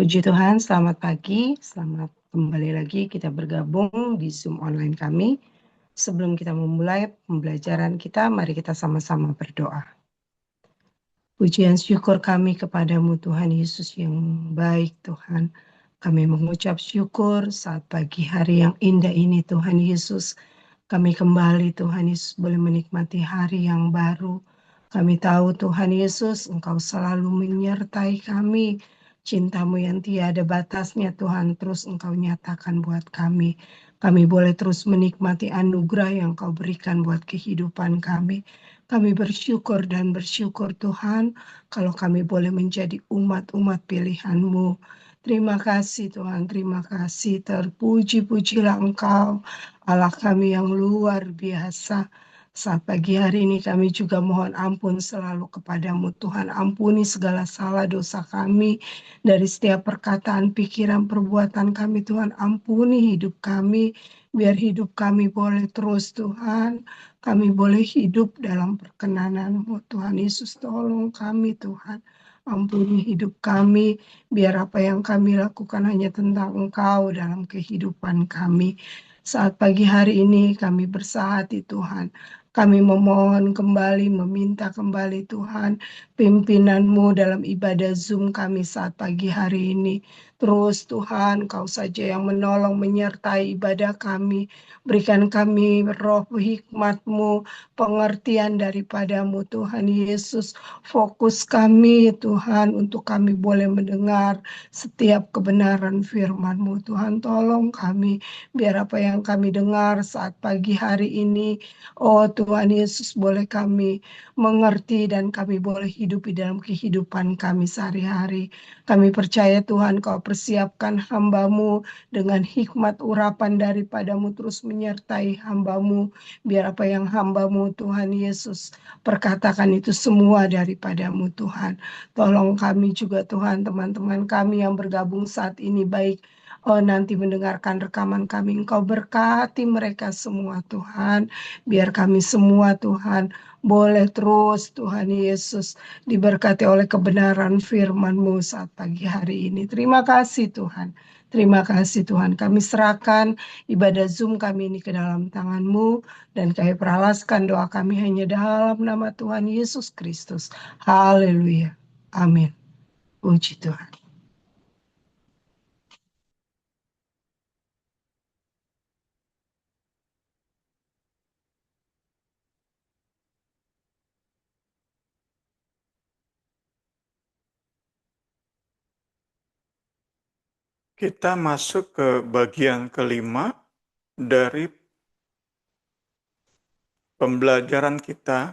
Puji Tuhan, selamat pagi, selamat kembali lagi kita bergabung di Zoom online kami. Sebelum kita memulai pembelajaran kita, mari kita sama-sama berdoa. Pujian syukur kami kepadamu Tuhan Yesus yang baik Tuhan. Kami mengucap syukur saat pagi hari yang indah ini Tuhan Yesus. Kami kembali Tuhan Yesus boleh menikmati hari yang baru. Kami tahu Tuhan Yesus Engkau selalu menyertai kami. Cintamu yang tiada batasnya Tuhan terus Engkau nyatakan buat kami. Kami boleh terus menikmati anugerah yang Kau berikan buat kehidupan kami. Kami bersyukur dan bersyukur Tuhan kalau kami boleh menjadi umat-umat pilihan-Mu. Terima kasih Tuhan, terima kasih. Terpuji-pujilah Engkau, Allah kami yang luar biasa. Saat pagi hari ini kami juga mohon ampun selalu kepadamu Tuhan. Ampuni segala salah dosa kami dari setiap perkataan, pikiran, perbuatan kami Tuhan. Ampuni hidup kami, biar hidup kami boleh terus Tuhan. Kami boleh hidup dalam perkenanan-Mu Tuhan Yesus. Tolong kami Tuhan. Ampuni hidup kami, biar apa yang kami lakukan hanya tentang Engkau dalam kehidupan kami. Saat pagi hari ini kami bersahati Tuhan. Kami memohon kembali, meminta kembali Tuhan, pimpinan-Mu dalam ibadah Zoom kami saat pagi hari ini. Terus Tuhan, Kau saja yang menolong, menyertai ibadah kami. Berikan kami roh hikmat-Mu, pengertian daripada-Mu Tuhan Yesus. Fokus kami Tuhan untuk kami boleh mendengar setiap kebenaran firman-Mu Tuhan. Tolong kami biar apa yang kami dengar saat pagi hari ini, oh Tuhan Yesus boleh kami mengerti dan kami boleh hidup di dalam kehidupan kami sehari-hari. Kami percaya Tuhan Kau persiapkan hamba-Mu dengan hikmat urapan daripada-Mu terus menyertai hamba-Mu. Biar apa yang hamba-Mu Tuhan Yesus perkatakan itu semua daripada-Mu Tuhan. Tolong kami juga Tuhan, teman-teman kami yang bergabung saat ini baik nanti mendengarkan rekaman kami. Engkau berkati mereka semua Tuhan. Biar kami semua Tuhan boleh terus Tuhan Yesus diberkati oleh kebenaran firman-Mu saat pagi hari ini. Terima kasih Tuhan. Terima kasih Tuhan. Kami serahkan ibadah Zoom kami ini ke dalam tangan-Mu. Dan kami peralaskan doa kami hanya dalam nama Tuhan Yesus Kristus. Haleluya. Amin. Puji Tuhan. Kita masuk ke bagian kelima dari pembelajaran kita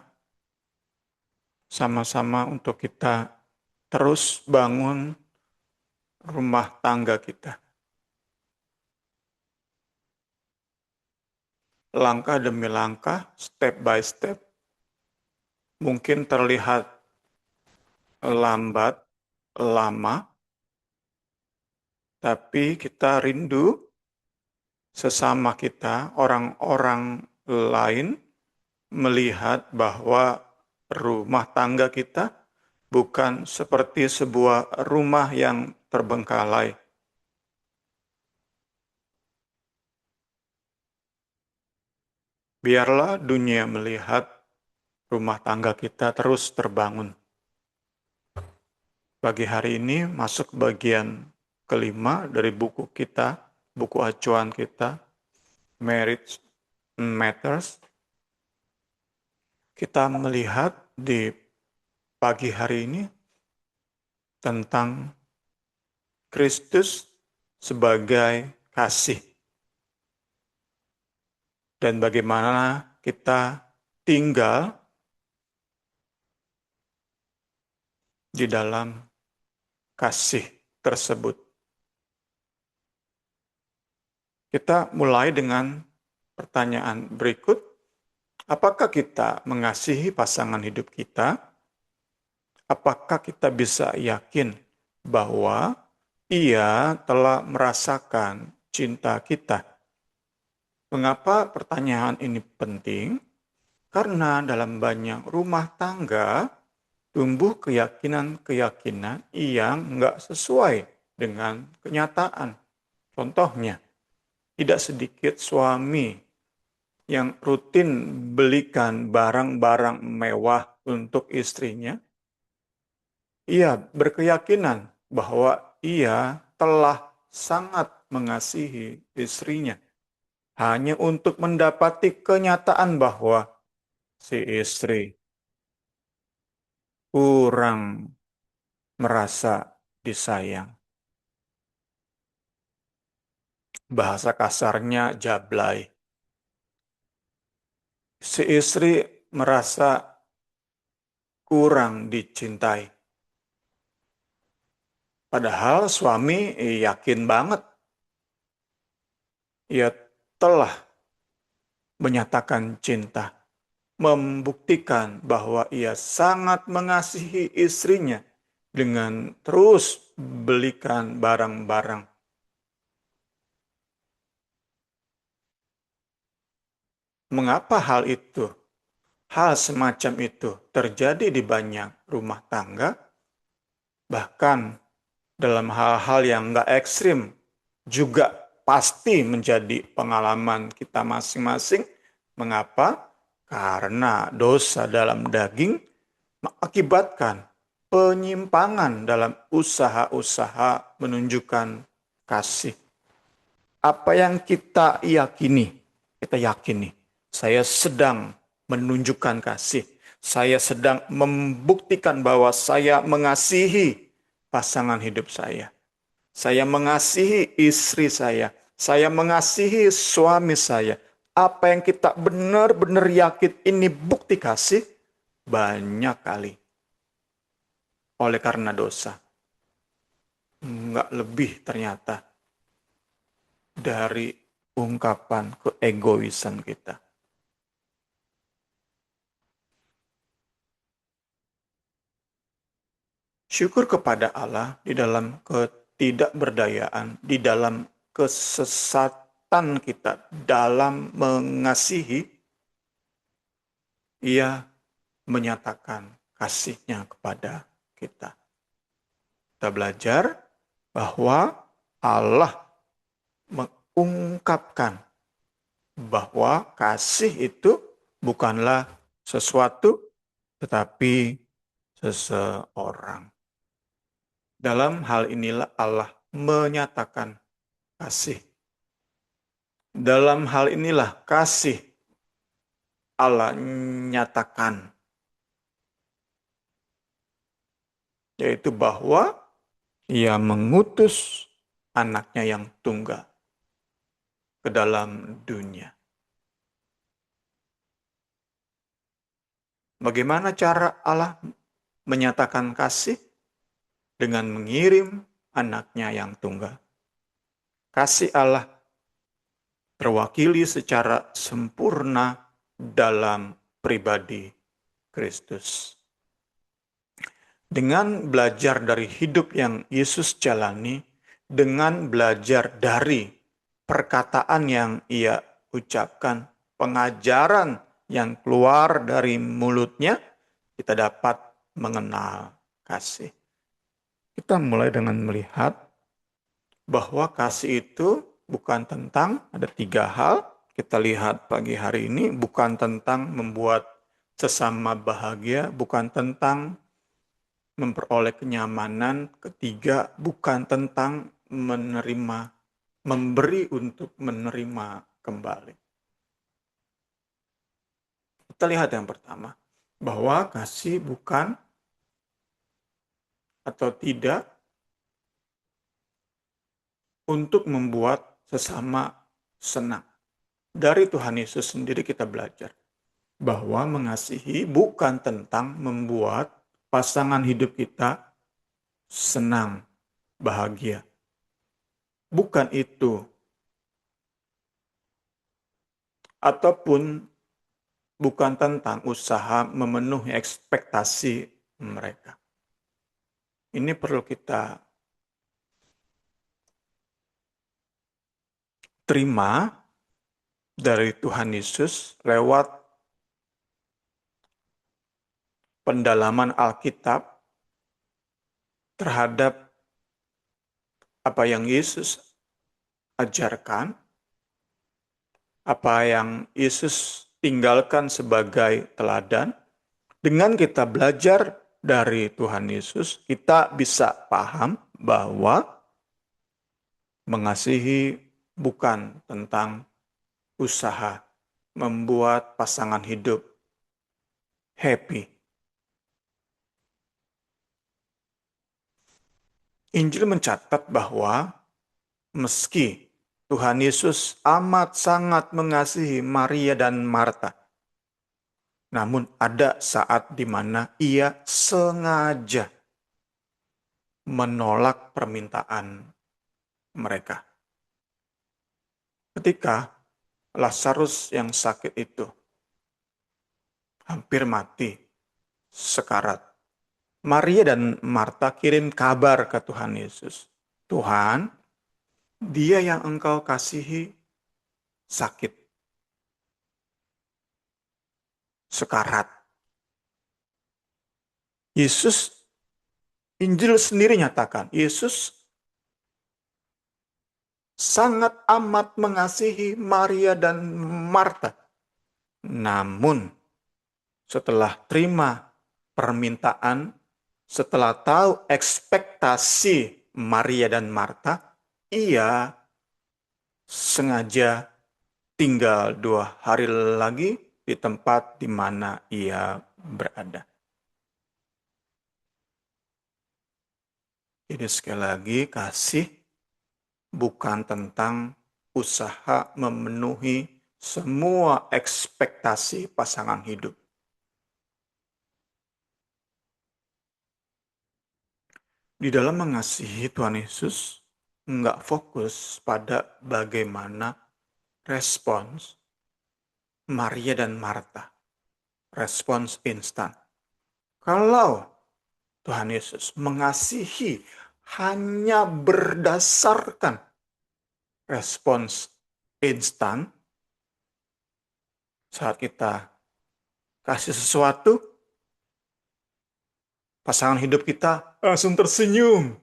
sama-sama untuk kita terus bangun rumah tangga kita. Langkah demi langkah, step by step, mungkin terlihat lambat, lama, tapi kita rindu sesama kita, orang-orang lain, melihat bahwa rumah tangga kita bukan seperti sebuah rumah yang terbengkalai. Biarlah dunia melihat rumah tangga kita terus terbangun. Pagi hari ini masuk bagian kelima dari buku kita, buku acuan kita, Marriage Matters. Kita melihat di pagi hari ini tentang Kristus sebagai kasih. Dan bagaimana kita tinggal di dalam kasih tersebut. Kita mulai dengan pertanyaan berikut. Apakah kita mengasihi pasangan hidup kita? Apakah kita bisa yakin bahwa ia telah merasakan cinta kita? Mengapa pertanyaan ini penting? Karena dalam banyak rumah tangga tumbuh keyakinan-keyakinan yang nggak sesuai dengan kenyataan. Contohnya, tidak sedikit suami yang rutin belikan barang-barang mewah untuk istrinya. Ia berkeyakinan bahwa ia telah sangat mengasihi istrinya hanya untuk mendapati kenyataan bahwa si istri kurang merasa disayang. Bahasa kasarnya jablay. Si istri merasa kurang dicintai. Padahal suami yakin banget ia telah menyatakan cinta, membuktikan bahwa ia sangat mengasihi istrinya dengan terus belikan barang-barang. Mengapa hal semacam itu terjadi di banyak rumah tangga, bahkan dalam hal-hal yang nggak ekstrim, juga pasti menjadi pengalaman kita masing-masing. Mengapa? Karena dosa dalam daging mengakibatkan penyimpangan dalam usaha-usaha menunjukkan kasih. Apa yang kita yakini, saya sedang menunjukkan kasih. Saya sedang membuktikan bahwa saya mengasihi pasangan hidup saya. Saya mengasihi istri saya. Saya mengasihi suami saya. Apa yang kita benar-benar yakin ini bukti kasih, banyak kali. Oleh karena dosa. Nggak lebih ternyata dari ungkapan keegoisan kita. Syukur kepada Allah di dalam ketidakberdayaan, di dalam kesesatan kita dalam mengasihi, Ia menyatakan kasih-Nya kepada kita. Kita belajar bahwa Allah mengungkapkan bahwa kasih itu bukanlah sesuatu, tetapi seseorang. Dalam hal inilah Allah menyatakan kasih. Dalam hal inilah kasih Allah nyatakan, yaitu bahwa Ia mengutus anaknya yang tunggal ke dalam dunia. Bagaimana cara Allah menyatakan kasih? Dengan mengirim anaknya yang tunggal. Kasih Allah terwakili secara sempurna dalam pribadi Kristus. Dengan belajar dari hidup yang Yesus jalani, dengan belajar dari perkataan yang Ia ucapkan, pengajaran yang keluar dari mulutnya, kita dapat mengenal kasih. Kita mulai dengan melihat bahwa kasih itu bukan tentang, ada 3 hal, kita lihat pagi hari ini, bukan tentang membuat sesama bahagia, bukan tentang memperoleh kenyamanan, ketiga, bukan tentang menerima, memberi untuk menerima kembali. Kita lihat yang pertama, bahwa kasih bukan atau tidak untuk membuat sesama senang. Dari Tuhan Yesus sendiri kita belajar bahwa mengasihi bukan tentang membuat pasangan hidup kita senang, bahagia. Bukan itu. Ataupun bukan tentang usaha memenuhi ekspektasi mereka. Ini perlu kita terima dari Tuhan Yesus lewat pendalaman Alkitab terhadap apa yang Yesus ajarkan, apa yang Yesus tinggalkan sebagai teladan. Dengan kita belajar dari Tuhan Yesus, kita bisa paham bahwa mengasihi bukan tentang usaha membuat pasangan hidup happy. Injil mencatat bahwa meski Tuhan Yesus amat sangat mengasihi Maria dan Marta, namun ada saat di mana ia sengaja menolak permintaan mereka. Ketika Lazarus yang sakit itu hampir mati, sekarat, Maria dan Marta kirim kabar ke Tuhan Yesus. Tuhan, dia yang engkau kasihi sakit, sekarat. Yesus, Injil sendiri nyatakan, Yesus sangat amat mengasihi Maria dan Marta. Namun, setelah terima permintaan, setelah tahu ekspektasi Maria dan Marta, ia sengaja tinggal 2 hari lagi di tempat di mana ia berada. Jadi sekali lagi, kasih bukan tentang usaha memenuhi semua ekspektasi pasangan hidup. Di dalam mengasihi Tuhan Yesus, nggak fokus pada bagaimana respons Maria dan Marta. Respons instan. Kalau Tuhan Yesus mengasihi hanya berdasarkan respons instan, saat kita kasih sesuatu, pasangan hidup kita langsung tersenyum.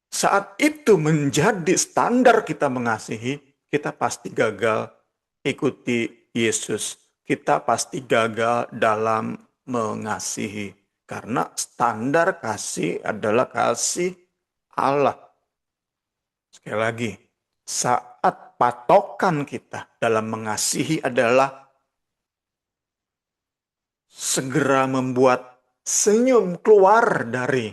Saat itu menjadi standar kita mengasihi, kita pasti gagal ikuti Yesus. Kita pasti gagal dalam mengasihi. Karena standar kasih adalah kasih Allah. Sekali lagi, saat patokan kita dalam mengasihi adalah segera membuat senyum keluar dari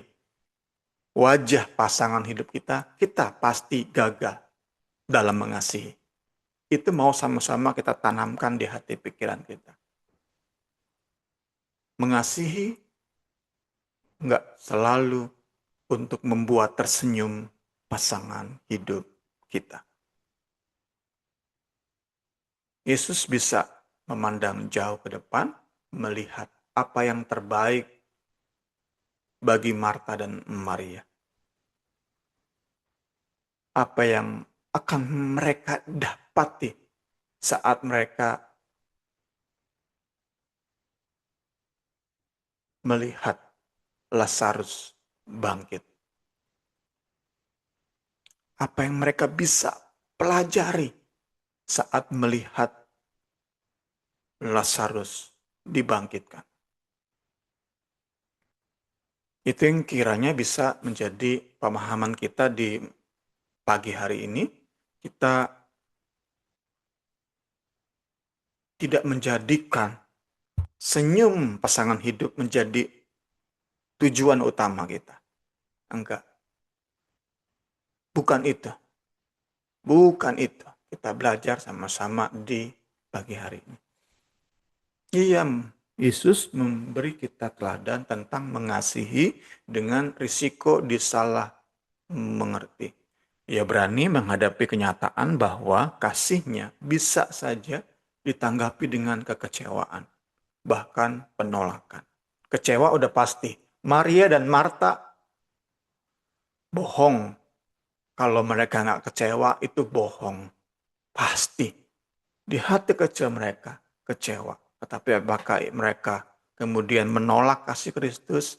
wajah pasangan hidup kita, kita pasti gagal dalam mengasihi. Itu mau sama-sama kita tanamkan di hati pikiran kita. Mengasihi enggak selalu untuk membuat tersenyum pasangan hidup kita. Yesus bisa memandang jauh ke depan, melihat apa yang terbaik bagi Marta dan Maria. Apa yang akan mereka dapati saat mereka melihat Lazarus bangkit. Apa yang mereka bisa pelajari saat melihat Lazarus dibangkitkan. Itu yang kiranya bisa menjadi pemahaman kita di pagi hari ini. Kita tidak menjadikan senyum pasangan hidup menjadi tujuan utama kita. Enggak. Bukan itu. Bukan itu. Kita belajar sama-sama di pagi hari ini. Iya, Yesus memberi kita teladan tentang mengasihi dengan risiko disalah mengerti. Ia berani menghadapi kenyataan bahwa kasihnya bisa saja ditanggapi dengan kekecewaan, bahkan penolakan. Kecewa udah pasti. Maria dan Marta bohong. Kalau mereka nggak kecewa, itu bohong. Pasti. Di hati kecil mereka kecewa. Tetapi apakah mereka kemudian menolak kasih Kristus,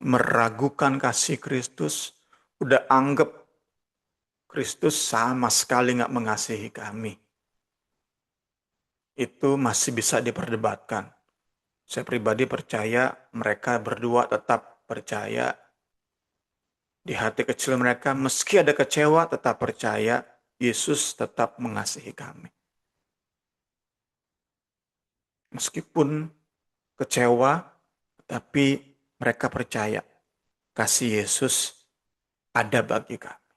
meragukan kasih Kristus, udah anggap Kristus sama sekali nggak mengasihi kami. Itu masih bisa diperdebatkan. Saya pribadi percaya mereka berdua tetap percaya di hati kecil mereka, meski ada kecewa, tetap percaya Yesus tetap mengasihi kami. Meskipun kecewa, tapi mereka percaya kasih Yesus ada bagi kami.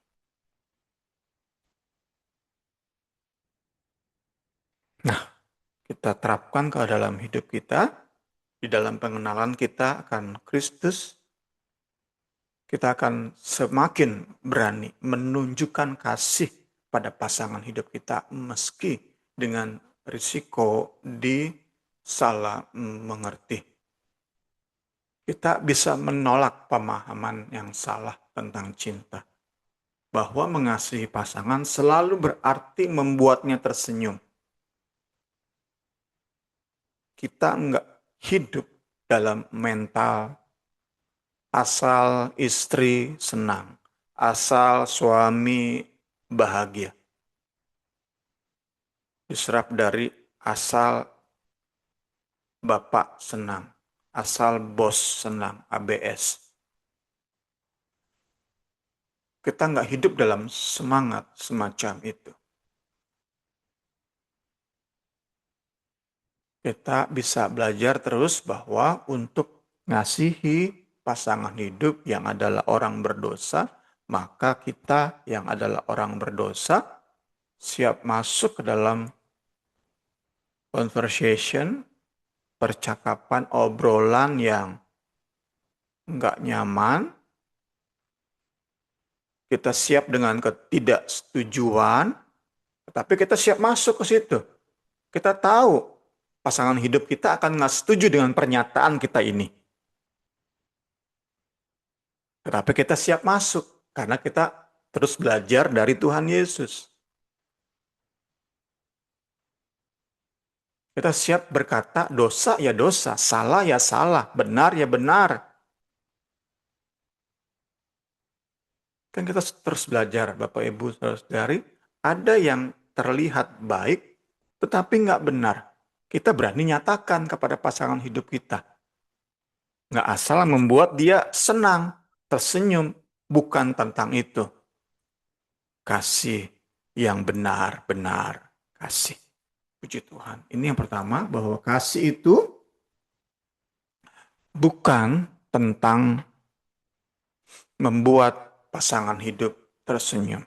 Nah, kita terapkan ke dalam hidup kita, di dalam pengenalan kita akan Kristus, kita akan semakin berani menunjukkan kasih pada pasangan hidup kita meski dengan risiko disalah mengerti. Kita bisa menolak pemahaman yang salah tentang cinta. Bahwa mengasihi pasangan selalu berarti membuatnya tersenyum. Kita enggak hidup dalam mental asal istri senang, asal suami bahagia. Diserap dari asal bapak senang, asal bos senang, ABS. Kita nggak hidup dalam semangat semacam itu. Kita bisa belajar terus bahwa untuk ngasihi pasangan hidup yang adalah orang berdosa, maka kita yang adalah orang berdosa siap masuk ke dalam conversation, percakapan, obrolan yang nggak nyaman. Kita siap dengan ketidaksetujuan, tapi kita siap masuk ke situ. Kita tahu pasangan hidup kita akan nggak setuju dengan pernyataan kita ini. Tetapi kita siap masuk karena kita terus belajar dari Tuhan Yesus. Kita siap berkata dosa ya dosa, salah ya salah, benar ya benar. Kan kita terus belajar, Bapak Ibu Saudari, ada yang terlihat baik tetapi nggak benar. Kita berani nyatakan kepada pasangan hidup kita. Nggak asal membuat dia senang, tersenyum. Bukan tentang itu. Kasih yang benar-benar kasih. Puji Tuhan. Ini yang pertama, bahwa kasih itu bukan tentang membuat pasangan hidup tersenyum.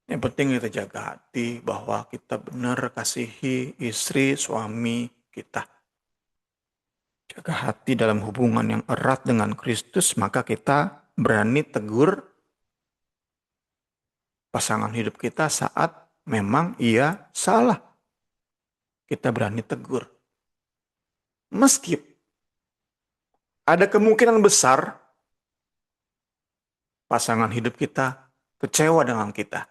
Yang penting kita jaga hati bahwa kita benar kasihi istri, suami kita. Jaga hati dalam hubungan yang erat dengan Kristus, maka kita berani tegur pasangan hidup kita saat memang ia salah. Kita berani tegur. Meski ada kemungkinan besar pasangan hidup kita kecewa dengan kita.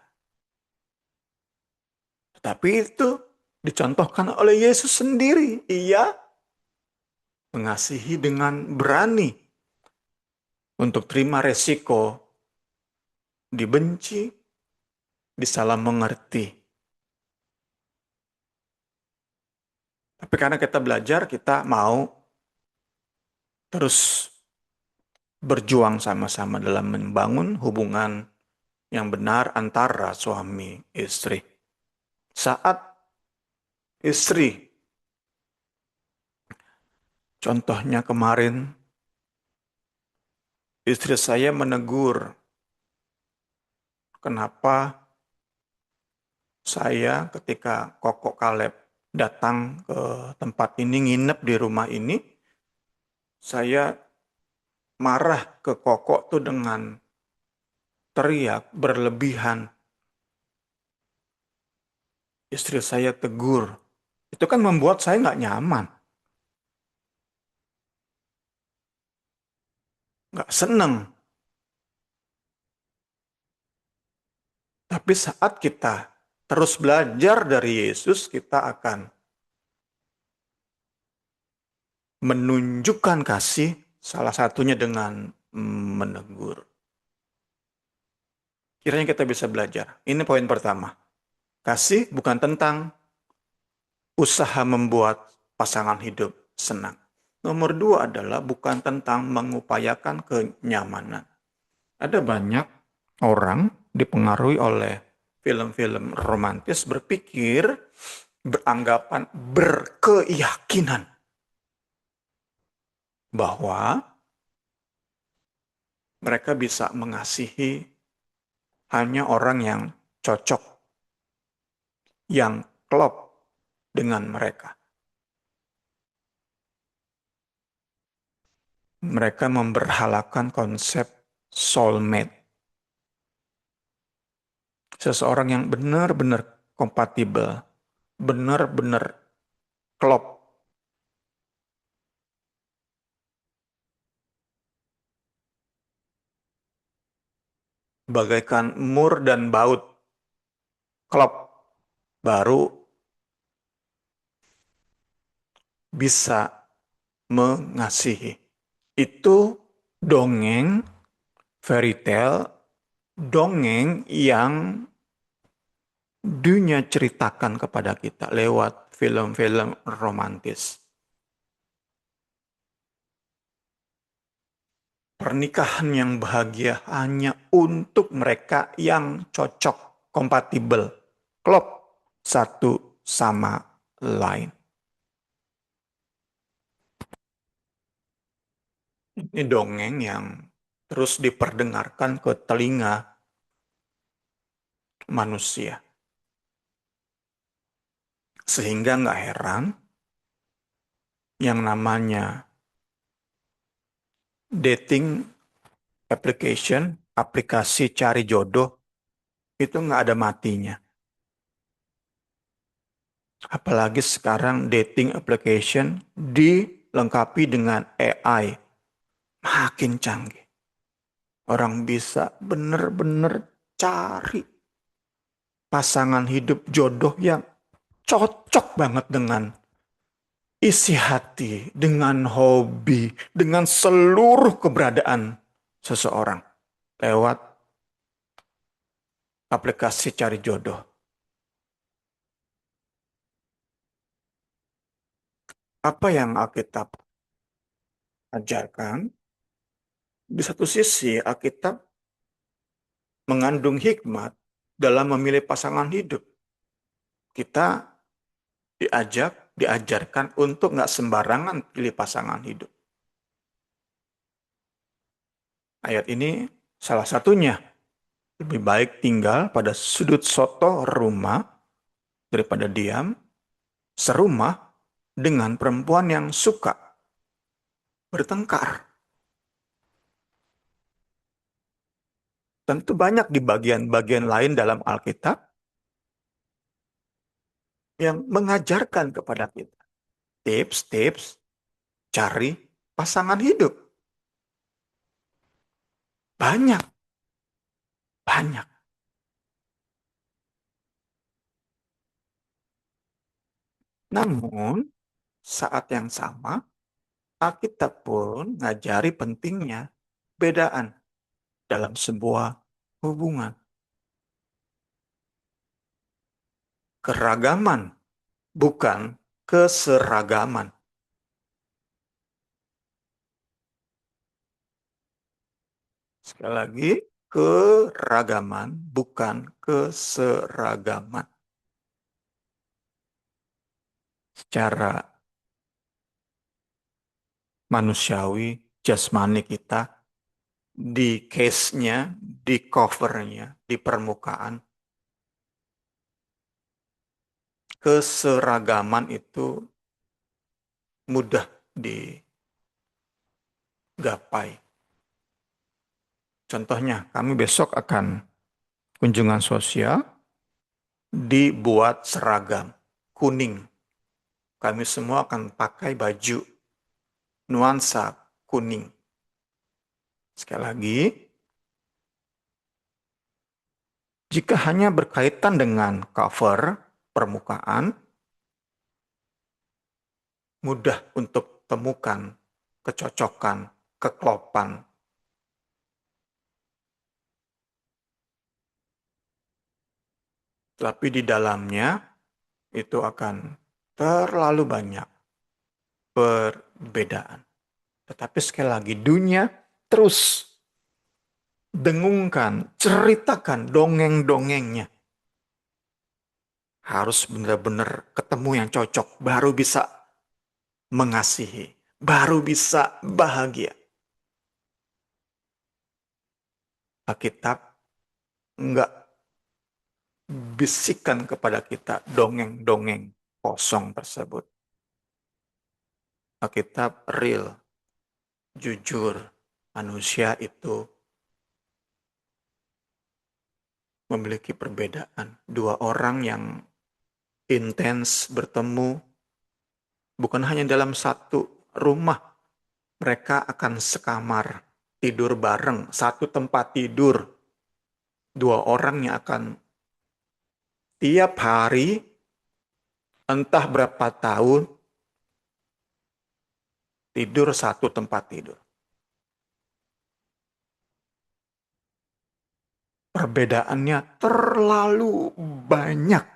Tetapi itu dicontohkan oleh Yesus sendiri. Ia mengasihi dengan berani untuk terima resiko dibenci, disalah mengerti. Tapi karena kita belajar, kita mau terus berjuang sama-sama dalam membangun hubungan yang benar antara suami istri. Saat istri, contohnya kemarin, istri saya menegur, kenapa saya ketika Koko Kaleb datang ke tempat ini, nginep di rumah ini, saya marah ke Koko tuh dengan teriak berlebihan. Istri saya tegur. Itu kan membuat saya nggak nyaman. Nggak seneng. Tapi saat kita terus belajar dari Yesus, kita akan menunjukkan kasih, salah satunya dengan menegur. kiranya kita bisa belajar. Ini poin pertama. Kasih bukan tentang usaha membuat pasangan hidup senang. Nomor dua adalah bukan tentang mengupayakan kenyamanan. Ada banyak orang dipengaruhi oleh film-film romantis berpikir, beranggapan, berkeyakinan bahwa mereka bisa mengasihi hanya orang yang cocok, yang klop dengan mereka. Mereka memberhalakan konsep soulmate. Seseorang yang benar-benar kompatibel, benar-benar klop. Bagaikan mur dan baut. Klop. Baru bisa mengasihi. Itu dongeng, fairy tale, dongeng yang dunia ceritakan kepada kita lewat film-film romantis. Pernikahan yang bahagia hanya untuk mereka yang cocok, kompatibel, klop satu sama lain. Ini dongeng yang terus diperdengarkan ke telinga manusia. Sehingga nggak heran yang namanya dating application, aplikasi cari jodoh, itu nggak ada matinya. Apalagi sekarang dating application dilengkapi dengan AI. Makin canggih. Orang bisa benar-benar cari pasangan hidup jodoh yang cocok banget dengan isi hati, dengan hobi, dengan seluruh keberadaan seseorang lewat aplikasi cari jodoh. Apa yang Alkitab ajarkan? Di satu sisi, Alkitab mengandung hikmat dalam memilih pasangan hidup. Kita diajarkan untuk nggak sembarangan pilih pasangan hidup. Ayat ini salah satunya. Lebih baik tinggal pada sudut soto rumah daripada diam serumah dengan perempuan yang suka bertengkar. Tentu banyak di bagian-bagian lain dalam Alkitab yang mengajarkan kepada kita tips-tips cari pasangan hidup. Banyak, banyak. Namun, saat yang sama, Alkitab pun ngajari pentingnya bedaan dalam sebuah hubungan. Keragaman, bukan keseragaman. Sekali lagi, keragaman, bukan keseragaman. Secara manusiawi, jasmani kita, di case-nya, di cover-nya, di permukaan, keseragaman itu mudah digapai. Contohnya, kami besok akan kunjungan sosial, dibuat seragam, kuning. Kami semua akan pakai baju nuansa kuning. Sekali lagi, jika hanya berkaitan dengan cover permukaan, mudah untuk temukan kecocokan, keklopan. Tapi di dalamnya itu akan terlalu banyak perbedaan. Tetapi sekali lagi dunia terus dengungkan, ceritakan dongeng-dongengnya. Harus benar-benar ketemu yang cocok, baru bisa mengasihi, baru bisa bahagia. Alkitab enggak bisikan kepada kita dongeng-dongeng kosong tersebut. Alkitab real, jujur, manusia itu memiliki perbedaan. Dua orang yang intens bertemu, bukan hanya dalam satu rumah, mereka akan sekamar, tidur bareng, satu tempat tidur. Dua orang yang akan tiap hari, entah berapa tahun, tidur satu tempat tidur. Perbedaannya terlalu banyak.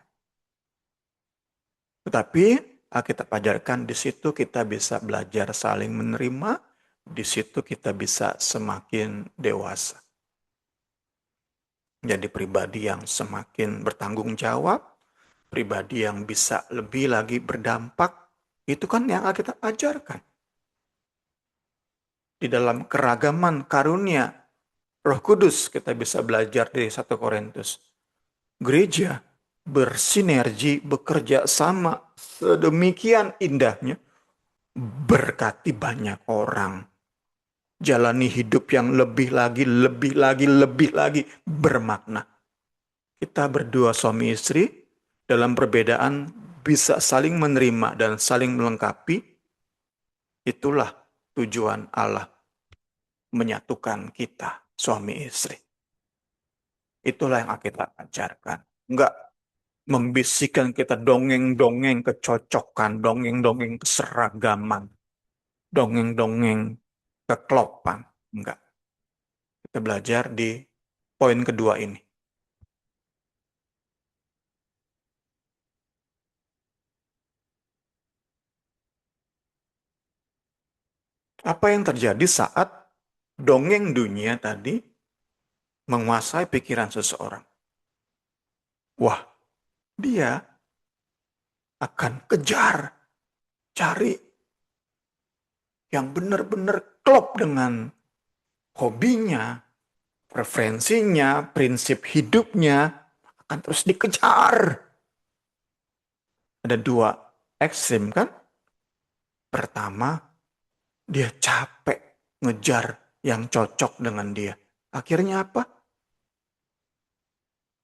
Tetapi kita ajarkan di situ kita bisa belajar saling menerima, di situ kita bisa semakin dewasa. Jadi pribadi yang semakin bertanggung jawab, pribadi yang bisa lebih lagi berdampak, itu kan yang kita ajarkan. Di dalam keragaman karunia Roh Kudus kita bisa belajar dari 1 Korintus. Gereja bersinergi, bekerja sama sedemikian indahnya, berkati banyak orang. Jalani hidup yang lebih lagi bermakna. Kita berdua suami istri dalam perbedaan bisa saling menerima dan saling melengkapi. Itulah tujuan Allah menyatukan kita suami istri. Itulah yang kita ajarkan. Enggak membisikkan kita dongeng-dongeng kecocokan, dongeng-dongeng keseragaman, dongeng-dongeng keklopan. Enggak. Kita belajar di poin kedua ini. Apa yang terjadi saat dongeng dunia tadi menguasai pikiran seseorang? Wah, dia akan kejar, cari yang benar-benar klop dengan hobinya, preferensinya, prinsip hidupnya, akan terus dikejar. Ada dua ekstrim kan? Pertama, dia capek ngejar yang cocok dengan dia. Akhirnya apa?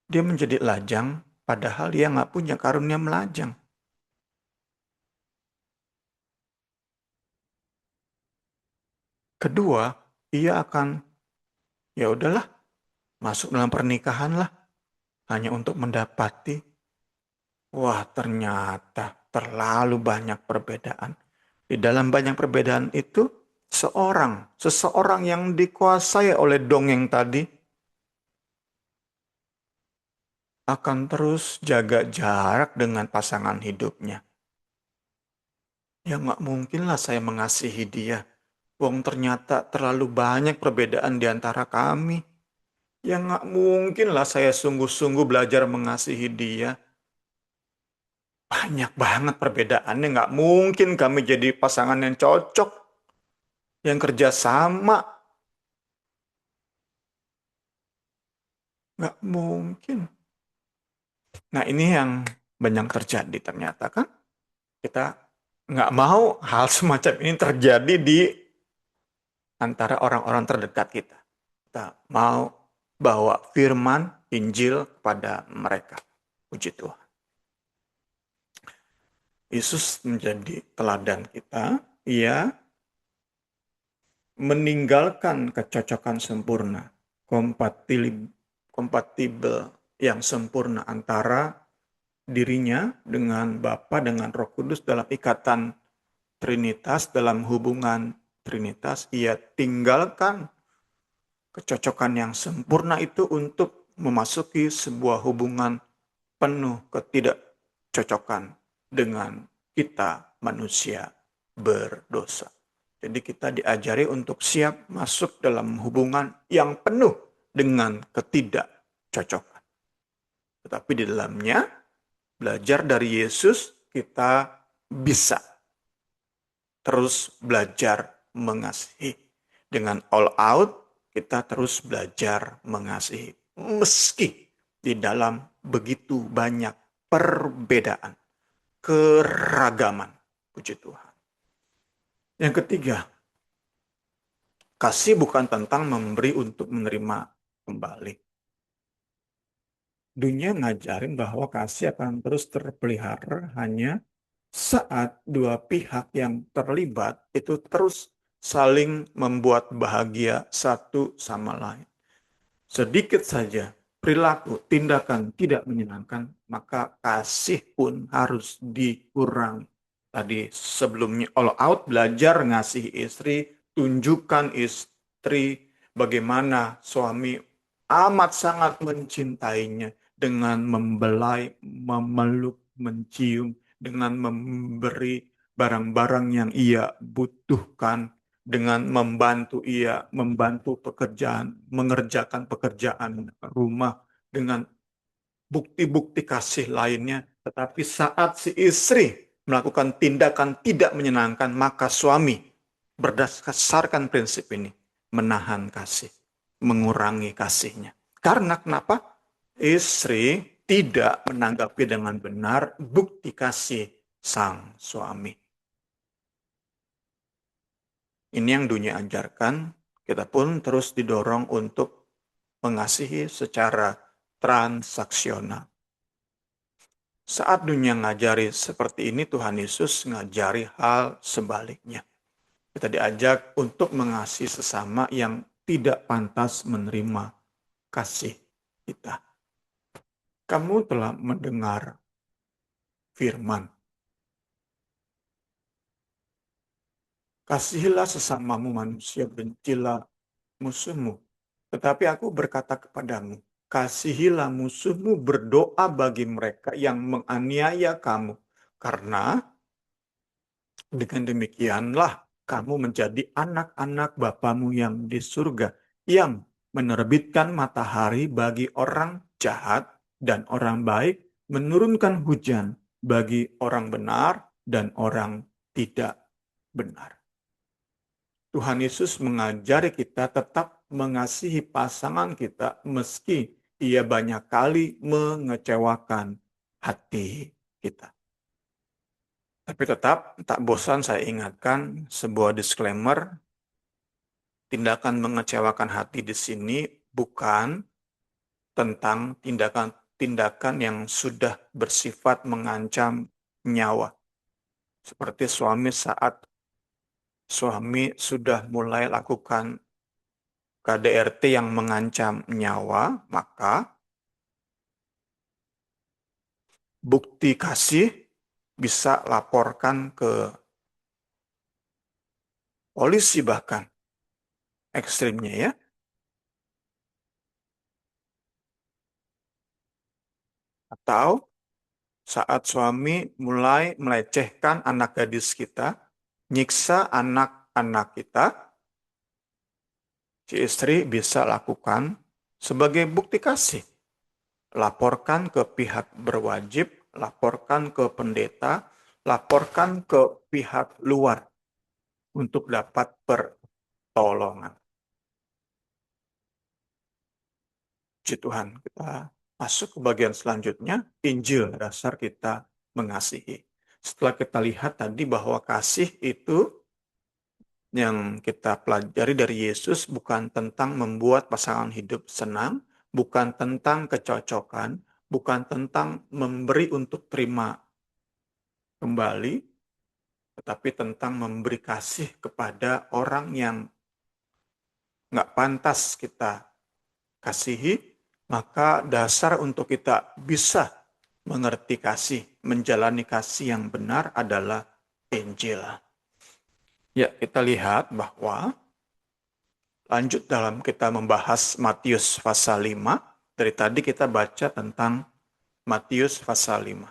Dia menjadi lajang, padahal dia nggak punya karunia melajang. Kedua, ia akan, ya udahlah, masuk dalam pernikahan lah, hanya untuk mendapati, wah ternyata terlalu banyak perbedaan. Di dalam banyak perbedaan itu, seseorang yang dikuasai oleh dongeng tadi, akan terus jaga jarak dengan pasangan hidupnya. Ya nggak mungkin lah saya mengasihi dia. Wong ternyata terlalu banyak perbedaan di antara kami. Ya nggak mungkin lah saya sungguh-sungguh belajar mengasihi dia. Banyak banget perbedaannya. Nggak mungkin kami jadi pasangan yang cocok. Yang kerja sama. Nggak mungkin. Nah ini yang banyak terjadi ternyata kan. Kita nggak mau hal semacam ini terjadi di antara orang-orang terdekat kita. Kita mau bawa firman Injil kepada mereka. Puji Tuhan. Yesus menjadi teladan kita. Ia meninggalkan kecocokan sempurna, kompatibel yang sempurna antara dirinya dengan Bapa, dengan Roh Kudus dalam ikatan Trinitas, dalam hubungan Trinitas. Ia tinggalkan kecocokan yang sempurna itu untuk memasuki sebuah hubungan penuh ketidakcocokan dengan kita manusia berdosa. Jadi kita diajari untuk siap masuk dalam hubungan yang penuh dengan ketidakcocokan. Tetapi di dalamnya, belajar dari Yesus, kita bisa terus belajar mengasihi. Dengan all out, kita terus belajar mengasihi. Meski di dalam begitu banyak perbedaan, keragaman. Puji Tuhan. Yang ketiga, kasih bukan tentang memberi untuk menerima kembali. Dunia ngajarin bahwa kasih akan terus terpelihara hanya saat dua pihak yang terlibat itu terus saling membuat bahagia satu sama lain. Sedikit saja perilaku, tindakan tidak menyenangkan, maka kasih pun harus dikurangi. Tadi sebelumnya all out, belajar ngasihi istri, tunjukkan istri bagaimana suami amat sangat mencintainya dengan membelai, memeluk, mencium, dengan memberi barang-barang yang ia butuhkan, dengan membantu ia membantu pekerjaan, mengerjakan pekerjaan rumah dengan bukti-bukti kasih lainnya. Tetapi saat si istri melakukan tindakan tidak menyenangkan, maka suami berdasarkan prinsip ini menahan kasih, mengurangi kasihnya. Karena kenapa? Istri tidak menanggapi dengan benar bukti kasih sang suami. Ini yang dunia ajarkan, kita pun terus didorong untuk mengasihi secara transaksional. Saat dunia ngajari seperti ini, Tuhan Yesus ngajari hal sebaliknya. Kita diajak untuk mengasihi sesama yang tidak pantas menerima kasih kita. Kamu telah mendengar firman. Kasihilah sesamamu manusia, bencilah musuhmu. Tetapi aku berkata kepadamu, kasihilah musuhmu, berdoa bagi mereka yang menganiaya kamu. Karena dengan demikianlah kamu menjadi anak-anak Bapamu yang di surga, yang menerbitkan matahari bagi orang jahat dan orang baik, menurunkan hujan bagi orang benar dan orang tidak benar. Tuhan Yesus mengajari kita tetap mengasihi pasangan kita meski ia banyak kali mengecewakan hati kita. Tapi tetap tak bosan saya ingatkan sebuah disclaimer, tindakan mengecewakan hati di sini bukan tentang tindakan yang sudah bersifat mengancam nyawa. Seperti suami sudah mulai lakukan KDRT yang mengancam nyawa, maka bukti kasih bisa laporkan ke polisi bahkan. Ekstrimnya ya. Atau saat suami mulai melecehkan anak gadis kita, nyiksa anak-anak kita, si istri bisa lakukan sebagai bukti kasih. Laporkan ke pihak berwajib, laporkan ke pendeta, laporkan ke pihak luar untuk dapat pertolongan. Puji Tuhan, kita masuk ke bagian selanjutnya, Injil dasar kita mengasihi. Setelah kita lihat tadi bahwa kasih itu yang kita pelajari dari Yesus bukan tentang membuat pasangan hidup senang, bukan tentang kecocokan, bukan tentang memberi untuk terima kembali, tetapi tentang memberi kasih kepada orang yang nggak pantas kita kasihi, maka dasar untuk kita bisa mengerti kasih, menjalani kasih yang benar adalah Injil. Ya, kita lihat bahwa lanjut dalam kita membahas Matius pasal 5, dari tadi kita baca tentang Matius pasal 5.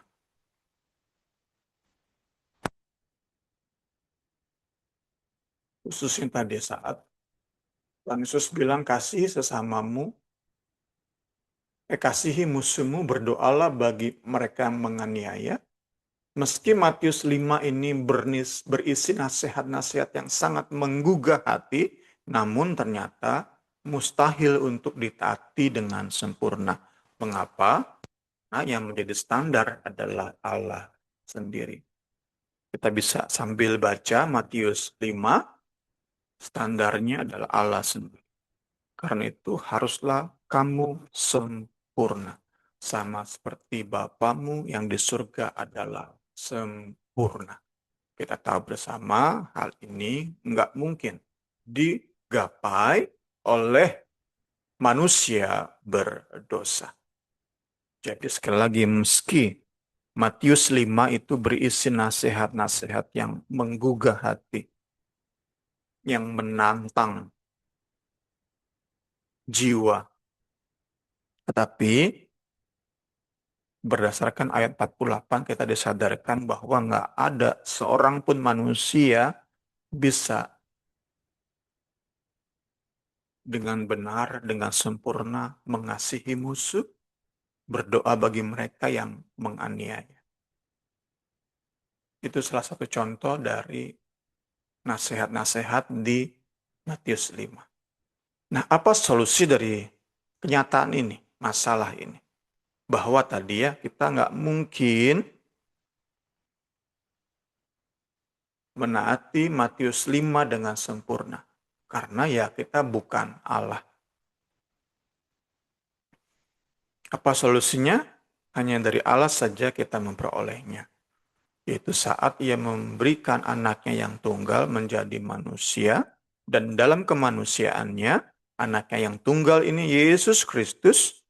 Khususnya tadi saat Tuhan Yesus bilang kasihi sesamamu, kasihi musuhmu, berdoalah bagi mereka yang menganiaya. Meski Matius 5 ini berisi nasihat-nasihat yang sangat menggugah hati, namun ternyata mustahil untuk ditaati dengan sempurna. Mengapa? Nah, yang menjadi standar adalah Allah sendiri. Kita bisa sambil baca Matius 5, standarnya adalah Allah sendiri. Karena itu haruslah kamu sempurna. Sama seperti Bapamu yang di surga adalah sempurna. Kita tahu bersama hal ini nggak mungkin digapai oleh manusia berdosa. Jadi sekali lagi, meski Matius 5 itu berisi nasihat-nasihat yang menggugah hati, yang menantang jiwa. Tetapi berdasarkan ayat 48 kita disadarkan bahwa nggak ada seorang pun manusia bisa dengan benar, dengan sempurna mengasihi musuh, berdoa bagi mereka yang menganiaya. Itu salah satu contoh dari nasihat-nasihat di Matius 5. Nah, apa solusi dari kenyataan ini, masalah ini? Bahwa tadi ya, kita nggak mungkin menaati Matius 5 dengan sempurna. Karena ya kita bukan Allah. Apa solusinya? Hanya dari Allah saja kita memperolehnya. Yaitu saat ia memberikan anaknya yang tunggal menjadi manusia, dan dalam kemanusiaannya, anaknya yang tunggal ini, Yesus Kristus,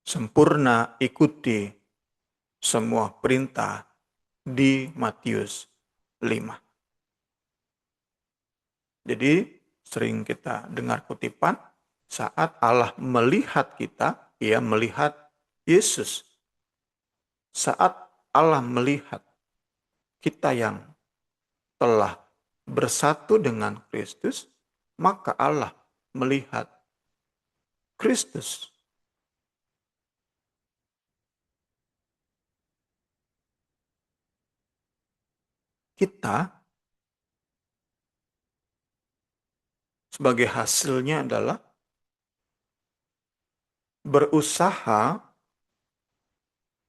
sempurna ikuti semua perintah di Matius 5. Jadi sering kita dengar kutipan, saat Allah melihat kita, ia melihat Yesus. Saat Allah melihat kita yang telah bersatu dengan Kristus, maka Allah melihat Kristus. Kita sebagai hasilnya adalah berusaha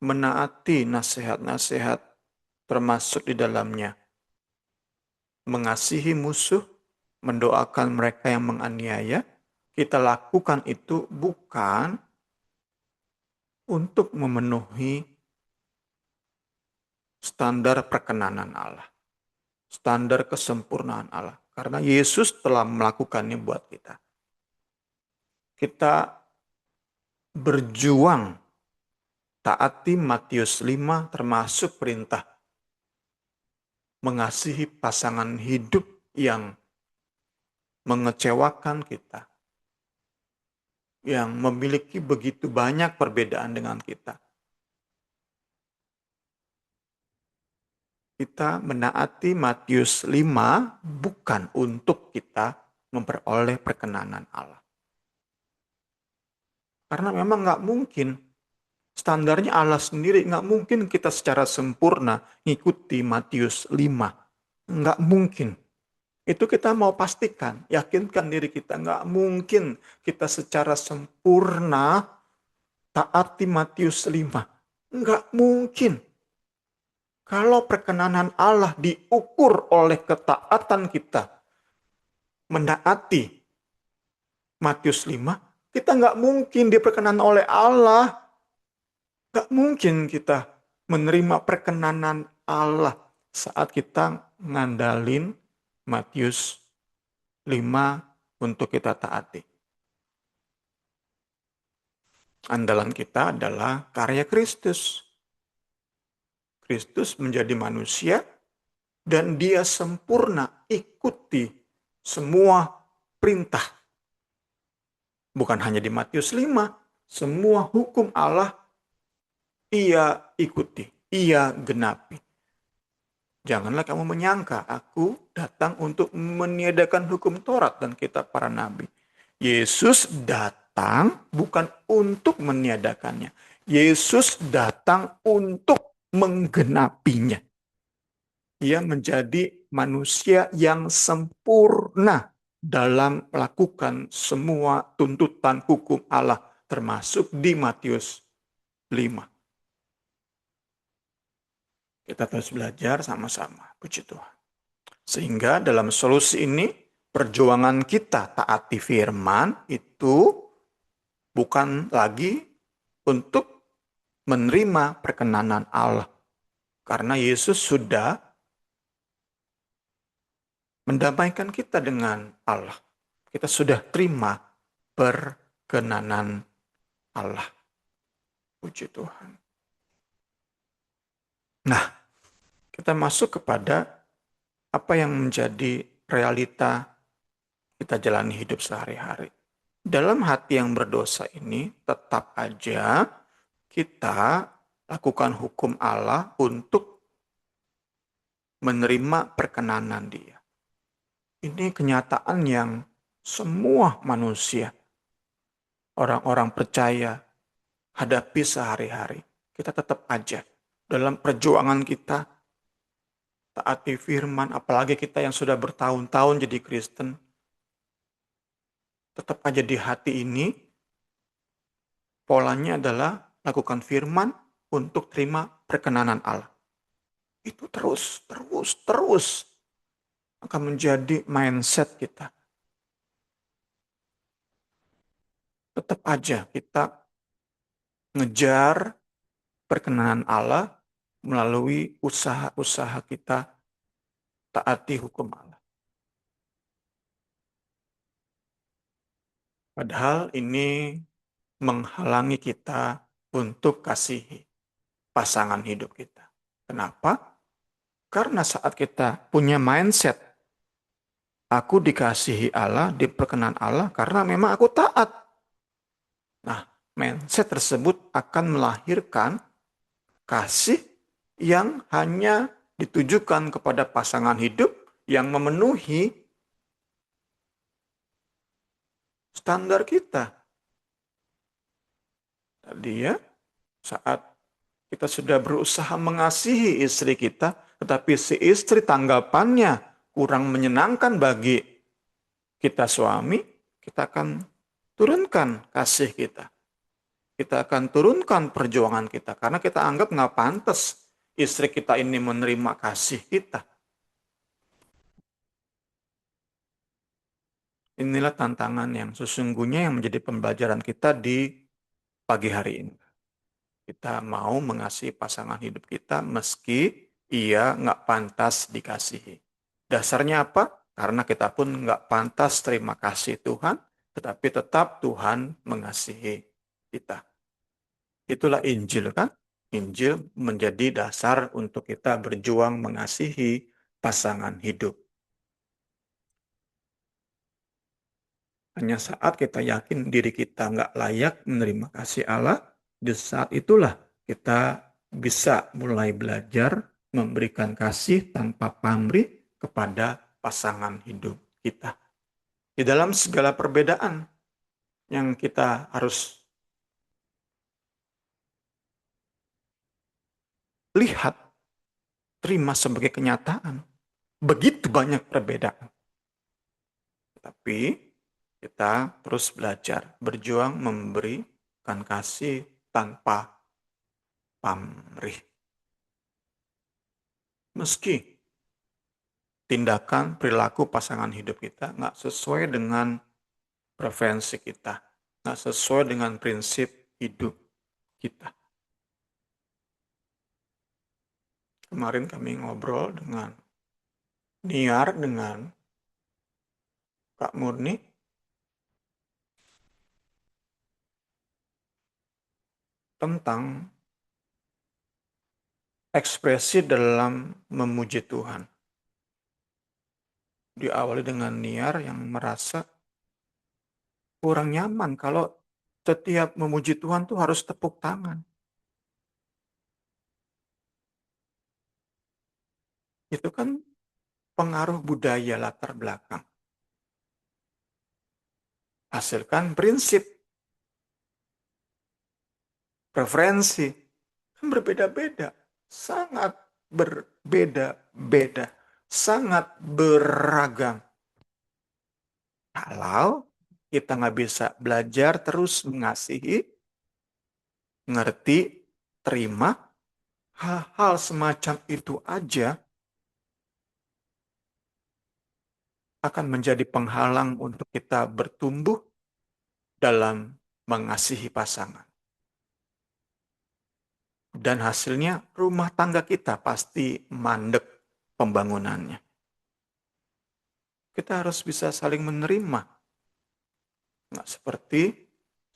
menaati nasihat-nasihat termasuk di dalamnya mengasihi musuh, mendoakan mereka yang menganiaya. Kita lakukan itu bukan untuk memenuhi standar perkenanan Allah, standar kesempurnaan Allah. Karena Yesus telah melakukannya buat kita. Kita berjuang taati Matius 5 termasuk perintah mengasihi pasangan hidup yang mengecewakan kita, yang memiliki begitu banyak perbedaan dengan kita. Kita menaati Matius 5 bukan untuk kita memperoleh perkenanan Allah. Karena memang nggak mungkin, standarnya Allah sendiri, nggak mungkin kita secara sempurna ngikuti Matius 5. Nggak mungkin. Itu kita mau pastikan, yakinkan diri kita, nggak mungkin kita secara sempurna taati Matius 5. Nggak mungkin. Kalau perkenanan Allah diukur oleh ketaatan kita menaati Matius 5, kita nggak mungkin diperkenan oleh Allah. Nggak mungkin kita menerima perkenanan Allah saat kita ngandalin Matius 5 untuk kita taati. Andalan kita adalah karya Kristus. Kristus menjadi manusia dan dia sempurna ikuti semua perintah. Bukan hanya di Matius 5, semua hukum Allah ia ikuti, ia genapi. Janganlah kamu menyangka aku datang untuk meniadakan hukum Taurat dan kitab para nabi. Yesus datang bukan untuk meniadakannya. Yesus datang untuk menggenapinya. Ia menjadi manusia yang sempurna dalam melakukan semua tuntutan hukum Allah, termasuk di Matius 5. Kita terus belajar sama-sama, puji Tuhan. Sehingga dalam solusi ini, perjuangan kita taati firman itu bukan lagi untuk menerima perkenanan Allah. Karena Yesus sudah mendamaikan kita dengan Allah. Kita sudah terima perkenanan Allah. Puji Tuhan. Nah, kita masuk kepada apa yang menjadi realita kita jalani hidup sehari-hari. Dalam hati yang berdosa ini, tetap aja kita lakukan hukum Allah untuk menerima perkenanan Dia. Ini kenyataan yang semua manusia, orang-orang percaya, hadapi sehari-hari. Kita tetap aja dalam perjuangan kita, taati firman, apalagi kita yang sudah bertahun-tahun jadi Kristen, tetap aja di hati ini, polanya adalah lakukan firman untuk terima perkenanan Allah. Itu terus akan menjadi mindset kita. Tetap aja kita ngejar perkenanan Allah melalui usaha-usaha kita taati hukum Allah. Padahal ini menghalangi kita untuk kasihi pasangan hidup kita. Kenapa? Karena saat kita punya mindset, aku dikasihi Allah, diperkenan Allah karena memang aku taat. Nah, mindset tersebut akan melahirkan kasih yang hanya ditujukan kepada pasangan hidup yang memenuhi standar kita. Tadi ya, saat kita sudah berusaha mengasihi istri kita, tetapi si istri tanggapannya kurang menyenangkan bagi kita suami, kita akan turunkan kasih kita. Kita akan turunkan perjuangan kita, karena kita anggap nggak pantas istri kita ini menerima kasih kita. Inilah tantangan yang sesungguhnya yang menjadi pembelajaran kita di pagi hari ini. Kita mau mengasihi pasangan hidup kita meski ia nggak pantas dikasihi. Dasarnya apa? Karena kita pun nggak pantas terima kasih Tuhan, tetapi tetap Tuhan mengasihi kita. Itulah Injil kan? Injil menjadi dasar untuk kita berjuang mengasihi pasangan hidup. Hanya saat kita yakin diri kita nggak layak menerima kasih Allah, di saat itulah kita bisa mulai belajar memberikan kasih tanpa pamrih kepada pasangan hidup kita. Di dalam segala perbedaan yang kita harus lihat, terima sebagai kenyataan. Begitu banyak perbedaan. Tapi kita terus belajar, berjuang memberikan kasih tanpa pamrih. Meski tindakan, perilaku pasangan hidup kita nggak sesuai dengan preferensi kita, nggak sesuai dengan prinsip hidup kita. Kemarin kami ngobrol dengan Niar, dengan Kak Murni, tentang ekspresi dalam memuji Tuhan. Diawali dengan Niar yang merasa kurang nyaman kalau setiap memuji Tuhan tuh harus tepuk tangan. Itu kan pengaruh budaya latar belakang. Hasilkan prinsip, preferensi, kan berbeda-beda. Sangat berbeda-beda. Sangat beragam. Kalau kita nggak bisa belajar terus mengasihi, ngerti, terima, hal-hal semacam itu aja akan menjadi penghalang untuk kita bertumbuh dalam mengasihi pasangan. Dan hasilnya rumah tangga kita pasti mandek pembangunannya. Kita harus bisa saling menerima. Nggak seperti,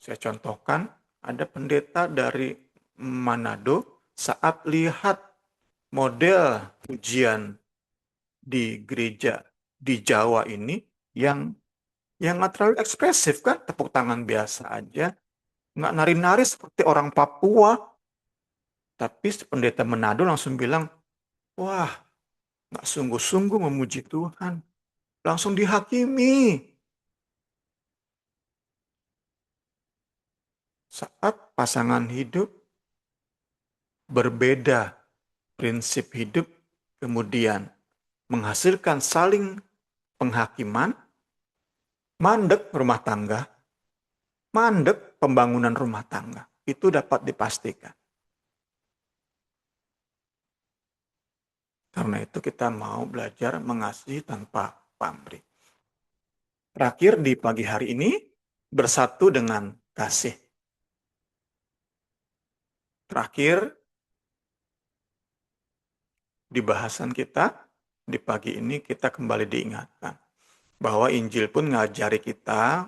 saya contohkan, ada pendeta dari Manado saat lihat model pujian di gereja di Jawa ini yang nggak terlalu ekspresif kan, tepuk tangan biasa aja, nggak nari-nari seperti orang Papua, tapi pendeta Manado langsung bilang, wah, nggak sungguh-sungguh memuji Tuhan, langsung dihakimi. Saat pasangan hidup berbeda prinsip hidup, kemudian menghasilkan saling penghakiman, mandek rumah tangga, mandek pembangunan rumah tangga. Itu dapat dipastikan. Karena itu kita mau belajar mengasihi tanpa pamrih. Terakhir di pagi hari ini, bersatu dengan kasih. Terakhir, di bahasan kita, di pagi ini kita kembali diingatkan bahwa Injil pun ngajari kita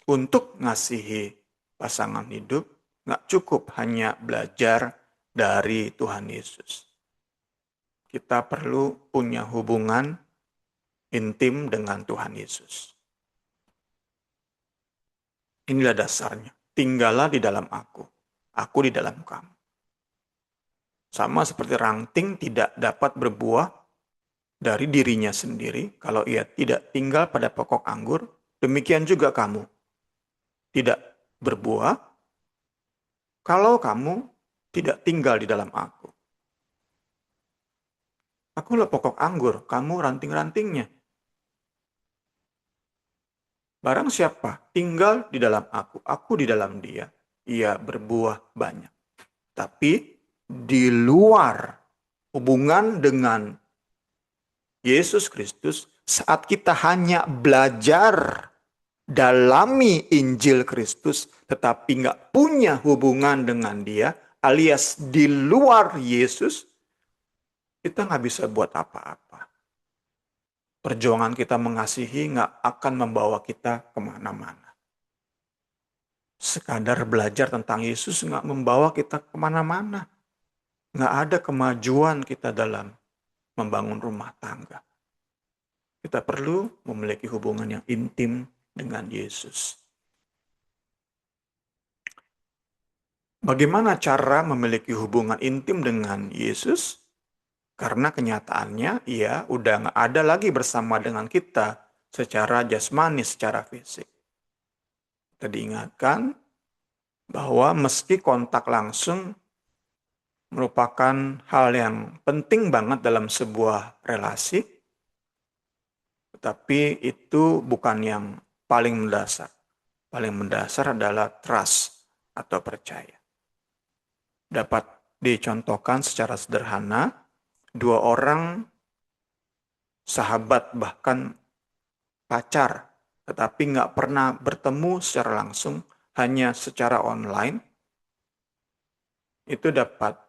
untuk ngasihi pasangan hidup, nggak cukup hanya belajar dari Tuhan Yesus. Kita perlu punya hubungan intim dengan Tuhan Yesus. Inilah dasarnya. Tinggallah di dalam aku di dalam kamu. Sama seperti ranting tidak dapat berbuah dari dirinya sendiri kalau ia tidak tinggal pada pokok anggur, demikian juga kamu tidak berbuah kalau kamu tidak tinggal di dalam aku. Akulah pokok anggur, kamu ranting-rantingnya. Barang siapa tinggal di dalam aku di dalam dia, ia berbuah banyak. Tapi di luar hubungan dengan Yesus Kristus, saat kita hanya belajar dalami Injil Kristus, tetapi nggak punya hubungan dengan dia, alias di luar Yesus, kita nggak bisa buat apa-apa. Perjuangan kita mengasihi nggak akan membawa kita kemana-mana. Sekadar belajar tentang Yesus nggak membawa kita kemana-mana. Nggak ada kemajuan kita dalam membangun rumah tangga. Kita perlu memiliki hubungan yang intim dengan Yesus. Bagaimana cara memiliki hubungan intim dengan Yesus? Karena kenyataannya ia udah nggak ada lagi bersama dengan kita secara jasmani, secara fisik. Kita diingatkan bahwa meski kontak langsung merupakan hal yang penting banget dalam sebuah relasi, tetapi itu bukan yang paling mendasar. Paling mendasar adalah trust atau percaya. Dapat dicontohkan secara sederhana, dua orang sahabat bahkan pacar, tetapi nggak pernah bertemu secara langsung, hanya secara online, itu dapat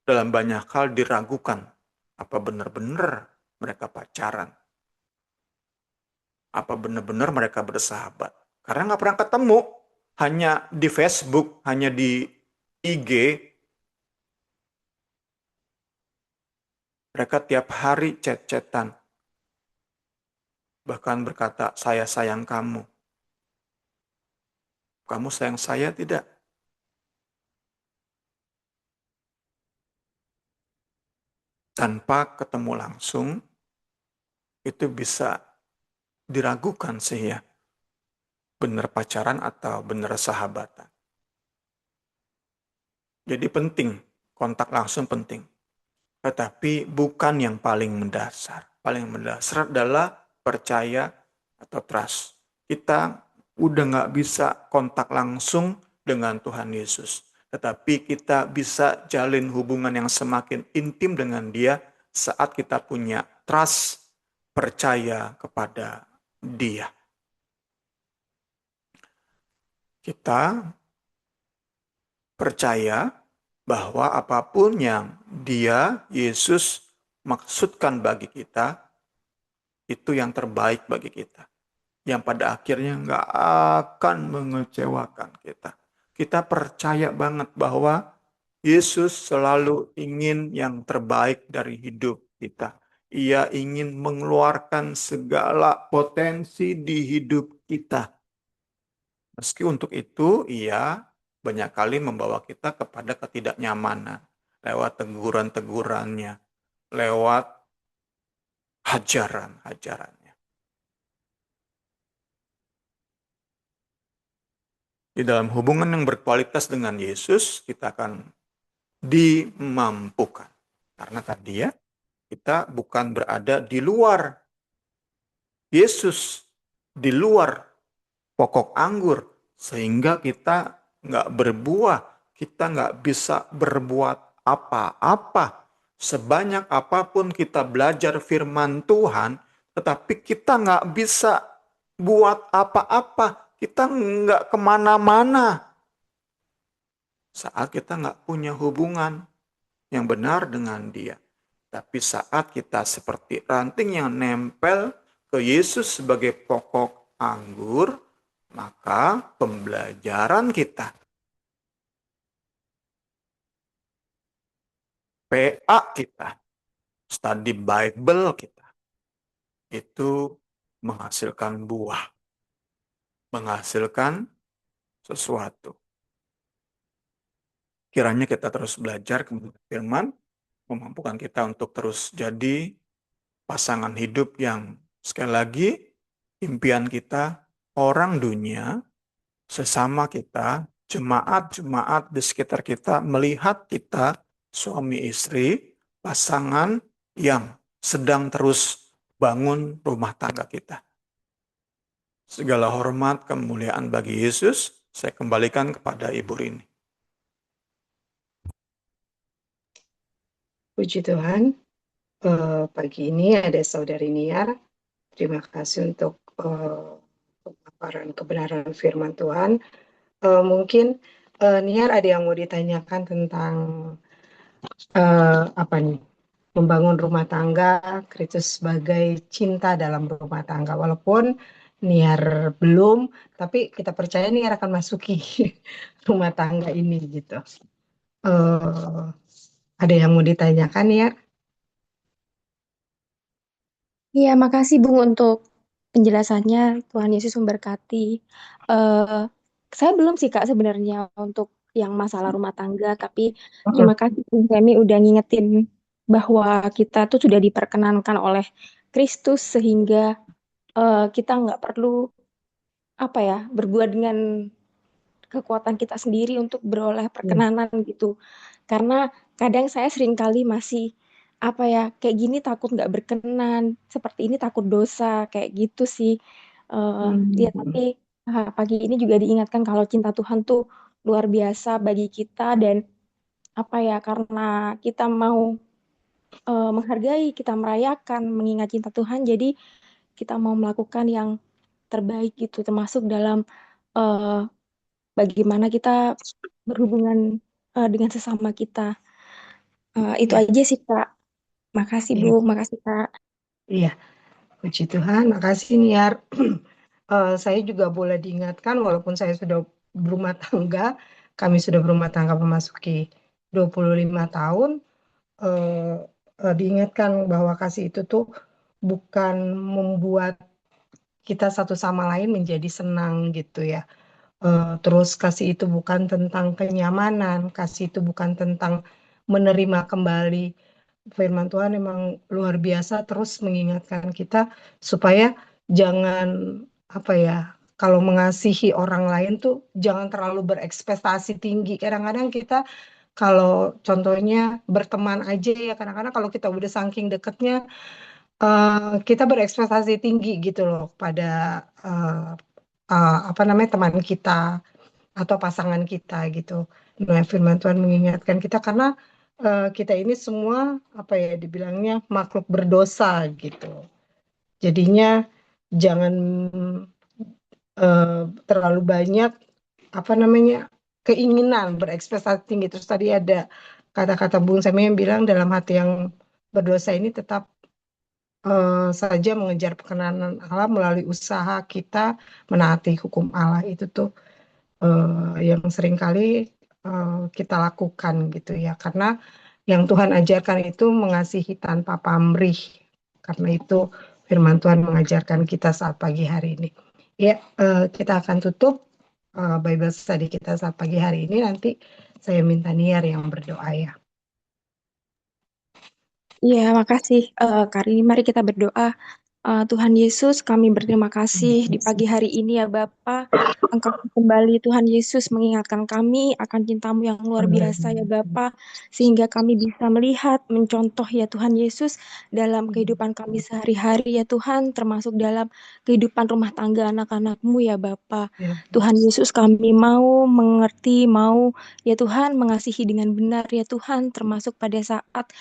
dalam banyak hal diragukan apa benar-benar mereka pacaran, apa benar-benar mereka bersahabat. Karena nggak pernah ketemu, hanya di Facebook, hanya di IG, mereka tiap hari chat-chatan. Bahkan berkata, saya sayang kamu. Kamu sayang saya tidak? tanpa ketemu langsung, itu bisa diragukan sih ya, benar pacaran atau benar sahabatan. Jadi penting, kontak langsung penting. Tetapi bukan yang paling mendasar. Paling mendasar adalah percaya atau trust. Kita udah nggak bisa kontak langsung dengan Tuhan Yesus. Tetapi kita bisa jalin hubungan yang semakin intim dengan Dia saat kita punya trust, percaya kepada Dia. Kita percaya bahwa apapun yang Dia, Yesus, maksudkan bagi kita, itu yang terbaik bagi kita. Yang pada akhirnya nggak akan mengecewakan kita. Kita percaya banget bahwa Yesus selalu ingin yang terbaik dari hidup kita. Ia ingin mengeluarkan segala potensi di hidup kita. Meski untuk itu, ia banyak kali membawa kita kepada ketidaknyamanan. Lewat teguran-tegurannya, lewat hajaran-hajarannya. Di dalam hubungan yang berkualitas dengan Yesus, kita akan dimampukan. Karena tadi ya, kita bukan berada di luar Yesus, di luar pokok anggur, sehingga kita nggak berbuah, kita nggak bisa berbuat apa-apa. Sebanyak apapun kita belajar firman Tuhan, tetapi kita nggak bisa buat apa-apa, kita nggak kemana-mana. Saat kita nggak punya hubungan yang benar dengan Dia. Tapi saat kita seperti ranting yang nempel ke Yesus sebagai pokok anggur, maka pembelajaran kita, PA kita, study Bible kita, itu menghasilkan buah, menghasilkan sesuatu. Kiranya kita terus belajar kebenaran firman, memampukan kita untuk terus jadi pasangan hidup yang sekali lagi impian kita, orang dunia, sesama kita, jemaat-jemaat di sekitar kita melihat kita, suami istri, pasangan yang sedang terus bangun rumah tangga kita. Segala hormat kemuliaan bagi Yesus, saya kembalikan kepada Ibu Rini. Puji Tuhan, pagi ini ada Saudari Niar. Terima kasih untuk pemaparan kebenaran firman Tuhan. Mungkin Niar ada yang mau ditanyakan tentang apa nih? Membangun rumah tangga, Kristus sebagai cinta dalam rumah tangga. Walaupun Niar belum, tapi kita percaya Niar akan masuki rumah tangga ini gitu. Ada yang mau ditanyakan Niar? Iya, makasih Bung untuk penjelasannya. Tuhan Yesus memberkati. Eh, saya belum sih Kak sebenarnya untuk yang masalah rumah tangga, tapi terima kasih Bung Femi udah ngingetin bahwa kita tuh sudah diperkenankan oleh Kristus sehingga kita nggak perlu apa ya berbuat dengan kekuatan kita sendiri untuk beroleh perkenanan gitu. Karena kadang saya seringkali masih apa ya kayak gini takut nggak berkenan, seperti ini takut dosa kayak gitu sih. Ya tapi pagi ini juga diingatkan kalau cinta Tuhan tuh luar biasa bagi kita dan apa ya karena kita mau menghargai, kita merayakan, mengingat cinta Tuhan, jadi kita mau melakukan yang terbaik gitu, termasuk dalam eh, bagaimana kita berhubungan dengan sesama kita. Itu Ya, aja sih, Kak. Makasih, ya, Bu. Makasih, Kak. iya. Puji Tuhan, makasih Niar. Saya juga boleh diingatkan, walaupun saya sudah berumah tangga, kami sudah berumah tangga memasuki 25 tahun, eh, diingatkan bahwa kasih itu tuh bukan membuat kita satu sama lain menjadi senang gitu ya. Terus kasih itu bukan tentang kenyamanan, kasih itu bukan tentang menerima kembali firman Tuhan memang luar biasa, terus mengingatkan kita supaya jangan apa ya, kalau mengasihi orang lain tuh jangan terlalu berekspektasi tinggi. Kadang-kadang kita kalau contohnya berteman aja ya, kadang-kadang kalau kita udah saking deketnya kita berekspektasi tinggi gitu loh pada apa namanya teman kita atau pasangan kita gitu. Nah, firman Tuhan mengingatkan kita karena kita ini semua apa ya dibilangnya makhluk berdosa gitu. Jadinya jangan terlalu banyak apa namanya keinginan berekspektasi tinggi. Terus tadi ada kata-kata Bung Semi yang bilang dalam hati yang berdosa ini tetap saja mengejar perkenanan Allah melalui usaha kita menaati hukum Allah. Itu tuh yang seringkali kita lakukan gitu ya, karena yang Tuhan ajarkan itu mengasihi tanpa pamrih. Karena itu firman Tuhan mengajarkan kita saat pagi hari ini. Ya, kita akan tutup Bible study kita saat pagi hari ini. Nanti saya minta Niar yang berdoa ya. Iya, makasih Kak Rini. Mari kita berdoa. Tuhan Yesus, kami berterima kasih di pagi hari ini ya Bapa. Engkau kembali Tuhan Yesus mengingatkan kami akan cinta-Mu yang luar biasa ya Bapa, sehingga kami bisa melihat, mencontoh ya Tuhan Yesus dalam kehidupan kami sehari-hari ya Tuhan, termasuk dalam kehidupan rumah tangga anak-anak-Mu ya Bapa. Ya, Tuhan Yesus, kami mau mengerti, mau ya Tuhan mengasihi dengan benar ya Tuhan, termasuk pada saat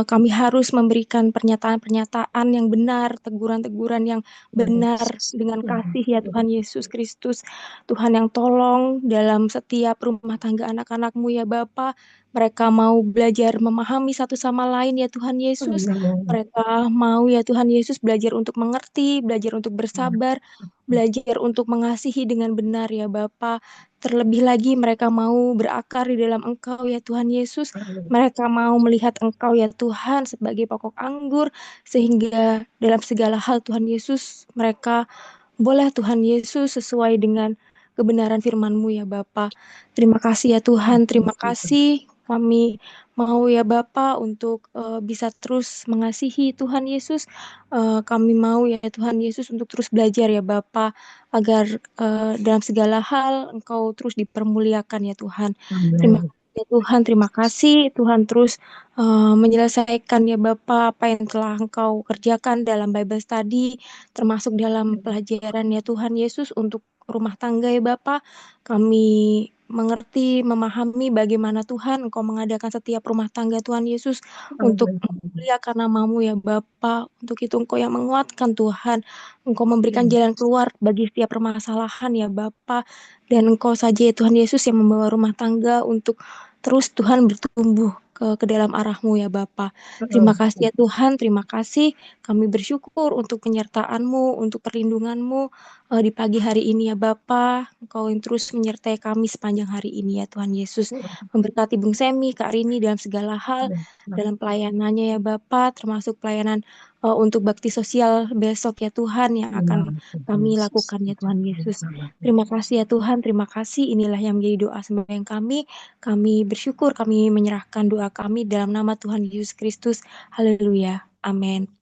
kami harus memberikan pernyataan-pernyataan yang benar, teguran-teguran yang benar dengan kasih ya Tuhan Yesus Kristus. Tuhan yang tolong dalam setiap rumah tangga anak-anak-Mu ya Bapa, mereka mau belajar memahami satu sama lain ya Tuhan Yesus. Mereka mau ya Tuhan Yesus belajar untuk mengerti, belajar untuk bersabar, belajar untuk mengasihi dengan benar ya Bapa. Terlebih lagi mereka mau berakar di dalam Engkau ya Tuhan Yesus. Mereka mau melihat Engkau ya Tuhan sebagai pokok anggur, sehingga dalam segala hal Tuhan Yesus, mereka boleh Tuhan Yesus sesuai dengan kebenaran firman-Mu ya Bapa. Terima kasih ya Tuhan, terima kasih. Kami mau ya Bapa untuk bisa terus mengasihi Tuhan Yesus. Kami mau ya Tuhan Yesus untuk terus belajar ya Bapa, agar dalam segala hal Engkau terus dipermuliakan ya Tuhan. Terima kasih ya Tuhan, terima kasih. Tuhan terus menyelesaikan ya Bapa apa yang telah Engkau kerjakan dalam Bible study, termasuk dalam pelajaran ya Tuhan Yesus untuk rumah tangga ya Bapa. Kami mengerti, memahami bagaimana Tuhan Engkau mengadakan setiap rumah tangga Tuhan Yesus untuk memuliakan nama-Mu ya Bapa. Untuk itu Engkau yang menguatkan Tuhan. Engkau memberikan jalan keluar bagi setiap permasalahan ya Bapa. Dan Engkau saja ya Tuhan Yesus yang membawa rumah tangga untuk terus Tuhan bertumbuh ke dalam arah-Mu ya Bapa. Terima kasih ya Tuhan, terima kasih. Kami bersyukur untuk penyertaan-Mu, untuk perlindungan-Mu di pagi hari ini ya Bapa. Engkau yang terus menyertai kami sepanjang hari ini ya Tuhan Yesus. Memberkati Bung Semi, Kak Rini dalam segala hal, dalam pelayanannya ya Bapa, termasuk pelayanan untuk bakti sosial besok ya Tuhan yang akan kami lakukan ya Tuhan Yesus. Terima kasih ya Tuhan, terima kasih. Inilah yang menjadi doa sembahyang kami. Kami bersyukur, kami menyerahkan doa kami dalam nama Tuhan Yesus Kristus. Haleluya. Amin.